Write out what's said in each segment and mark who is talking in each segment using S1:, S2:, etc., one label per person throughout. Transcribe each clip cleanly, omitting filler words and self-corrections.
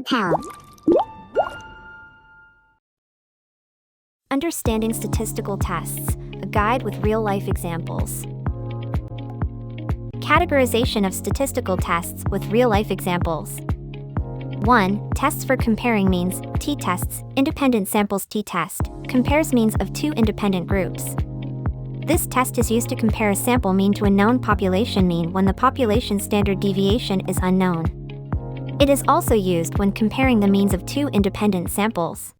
S1: Pharmapal.
S2: Understanding statistical tests, a guide with real-life examples. Categorization of statistical tests with real-life examples. 1. Tests for comparing means, t-tests, independent samples t-test, compares means of two independent groups. This test is used to compare a sample mean to a known population mean when the population standard deviation is unknown. It is also used when comparing the means of two independent samples.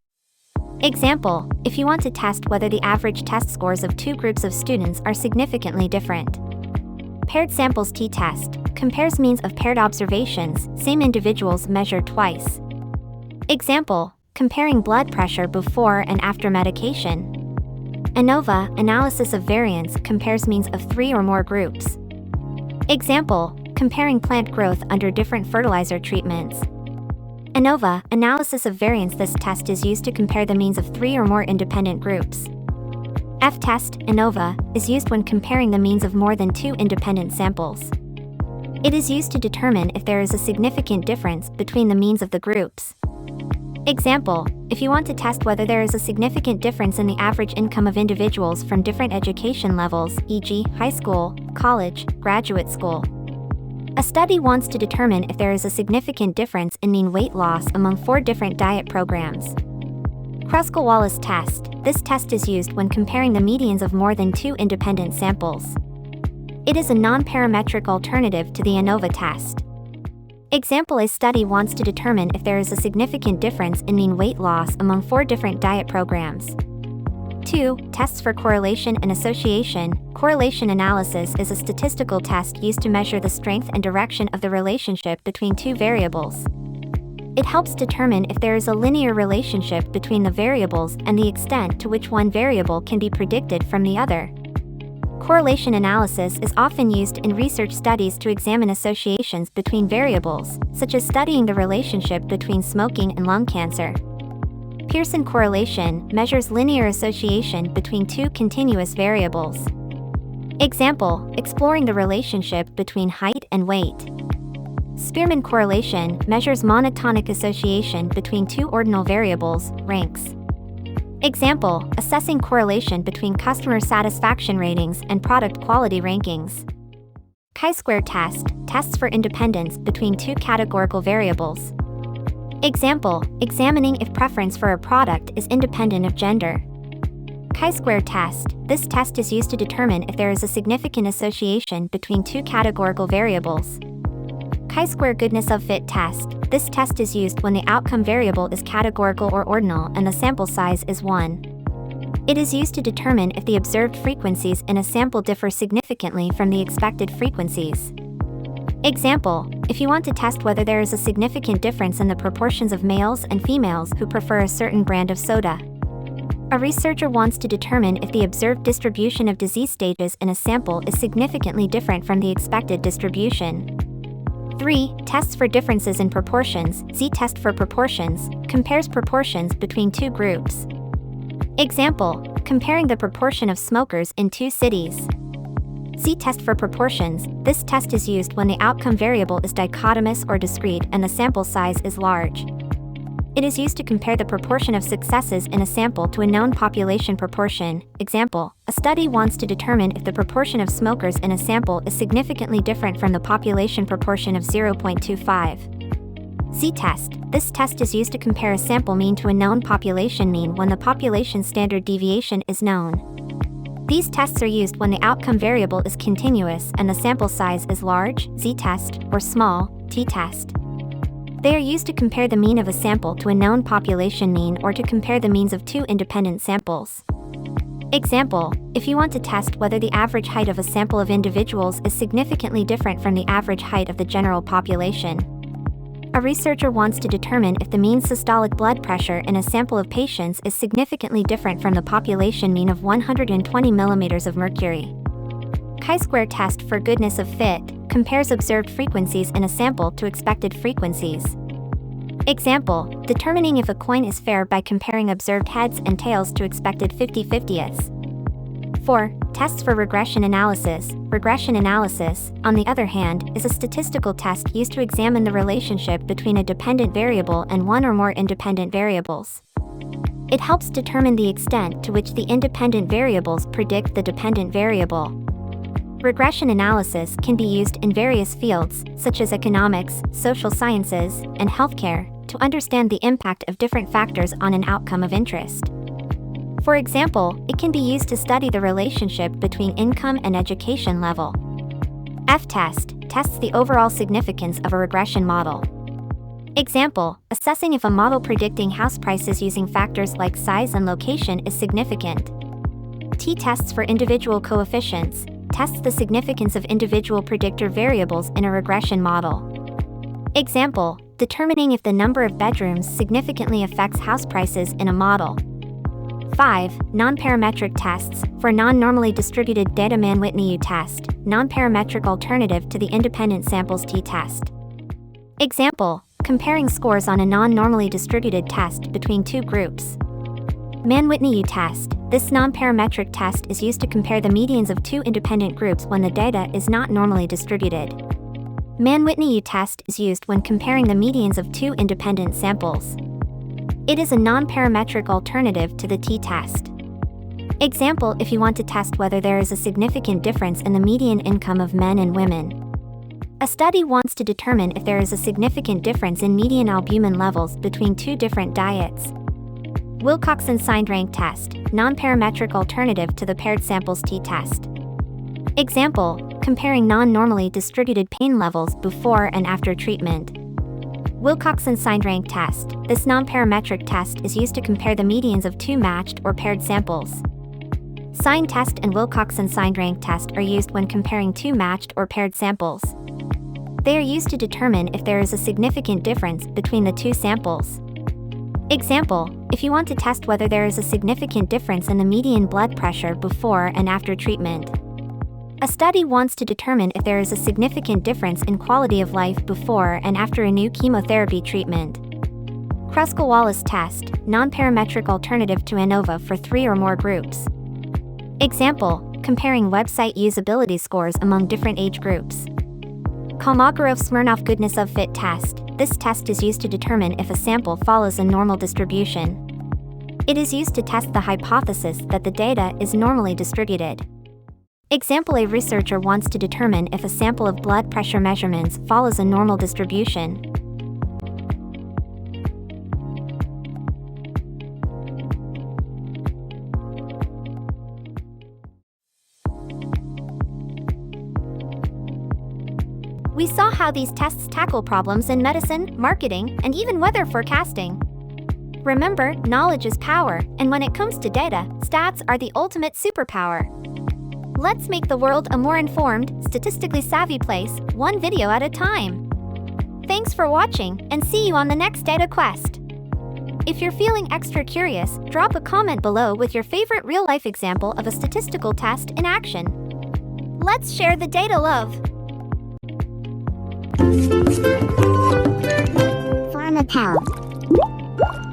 S2: Example, if you want to test whether the average test scores of two groups of students are significantly different. Paired samples t-test, compares means of paired observations, same individuals measured twice. Example, comparing blood pressure before and after medication. ANOVA, analysis of variance, compares means of three or more groups. Example, comparing plant growth under different fertilizer treatments. ANOVA, analysis of variance. This test is used to compare the means of three or more independent groups. F-test, ANOVA, is used when comparing the means of more than two independent samples. It is used to determine if there is a significant difference between the means of the groups. Example, if you want to test whether there is a significant difference in the average income of individuals from different education levels, e.g., high school, college, graduate school. A study wants to determine if there is a significant difference in mean weight loss among 4 different diet programs. Kruskal-Wallis test. This test is used when comparing the medians of more than 2 independent samples. It is a non-parametric alternative to the ANOVA test. Example, a study wants to determine if there is a significant difference in mean weight loss among 4 different diet programs. 2. Tests for correlation and association. Correlation analysis is a statistical test used to measure the strength and direction of the relationship between two variables. It helps determine if there is a linear relationship between the variables and the extent to which one variable can be predicted from the other. Correlation analysis is often used in research studies to examine associations between variables, such as studying the relationship between smoking and lung cancer. Pearson correlation measures linear association between two continuous variables. Example, exploring the relationship between height and weight. Spearman correlation measures monotonic association between two ordinal variables, ranks. Example, assessing correlation between customer satisfaction ratings and product quality rankings. Chi-square test, tests for independence between two categorical variables. Example, examining if preference for a product is independent of gender. Chi-square test, this test is used to determine if there is a significant association between two categorical variables. Chi-square goodness of fit test, this test is used when the outcome variable is categorical or ordinal and the sample size is 1. It is used to determine if the observed frequencies in a sample differ significantly from the expected frequencies. Example, if you want to test whether there is a significant difference in the proportions of males and females who prefer a certain brand of soda. A researcher wants to determine if the observed distribution of disease stages in a sample is significantly different from the expected distribution. 3. Tests for differences in proportions. Z-test for proportions, compares proportions between two groups. Example, comparing the proportion of smokers in 2 cities. Z-test for proportions, this test is used when the outcome variable is dichotomous or discrete and the sample size is large. It is used to compare the proportion of successes in a sample to a known population proportion. Example, a study wants to determine if the proportion of smokers in a sample is significantly different from the population proportion of 0.25. Z-test, this test is used to compare a sample mean to a known population mean when the population standard deviation is known. These tests are used when the outcome variable is continuous and the sample size is large, Z-test, or small, t-test. They are used to compare the mean of a sample to a known population mean or to compare the means of two independent samples. Example, if you want to test whether the average height of a sample of individuals is significantly different from the average height of the general population. A researcher wants to determine if the mean systolic blood pressure in a sample of patients is significantly different from the population mean of 120 mm of mercury. Chi-square test for goodness of fit compares observed frequencies in a sample to expected frequencies. Example, determining if a coin is fair by comparing observed heads and tails to expected 50/50ths. 4. Tests for regression analysis. Regression analysis, on the other hand, is a statistical test used to examine the relationship between a dependent variable and one or more independent variables. It helps determine the extent to which the independent variables predict the dependent variable. Regression analysis can be used in various fields, such as economics, social sciences, and healthcare, to understand the impact of different factors on an outcome of interest. For example, it can be used to study the relationship between income and education level. F-test tests the overall significance of a regression model. Example, assessing if a model predicting house prices using factors like size and location is significant. T-tests for individual coefficients tests the significance of individual predictor variables in a regression model. Example, determining if the number of bedrooms significantly affects house prices in a model. 5. Non-parametric tests. For non-normally distributed data, Mann-Whitney U-test, non-parametric alternative to the independent samples t-test. Example, comparing scores on a non-normally distributed test between two groups. Mann-Whitney U-test. This non-parametric test is used to compare the medians of two independent groups when the data is not normally distributed. Mann-Whitney U-test is used when comparing the medians of two independent samples. It is a non-parametric alternative to the t-test. Example, if you want to test whether there is a significant difference in the median income of men and women. A study wants to determine if there is a significant difference in median albumin levels between two different diets. Wilcoxon-signed rank test, non-parametric alternative to the paired samples t-test. Example, comparing non-normally distributed pain levels before and after treatment. Wilcoxon-signed rank test. This non-parametric test is used to compare the medians of two matched or paired samples. Sign test and Wilcoxon-signed rank test are used when comparing two matched or paired samples. They are used to determine if there is a significant difference between the two samples. Example, if you want to test whether there is a significant difference in the median blood pressure before and after treatment. A study wants to determine if there is a significant difference in quality of life before and after a new chemotherapy treatment. Kruskal-Wallis test, non-parametric alternative to ANOVA for 3 or more groups. Example, comparing website usability scores among different age groups. Kolmogorov-Smirnov goodness of fit test. This test is used to determine if a sample follows a normal distribution. It is used to test the hypothesis that the data is normally distributed. Example, a researcher wants to determine if a sample of blood pressure measurements follows a normal distribution. We saw how these tests tackle problems in medicine, marketing, and even weather forecasting. Remember, knowledge is power, and when it comes to data, stats are the ultimate superpower. Let's make the world a more informed, statistically savvy place, one video at a time. Thanks for watching, and see you on the next Data Quest. If you're feeling extra curious, drop a comment below with your favorite real-life example of a statistical test in action. Let's share the data love. Pharmapal.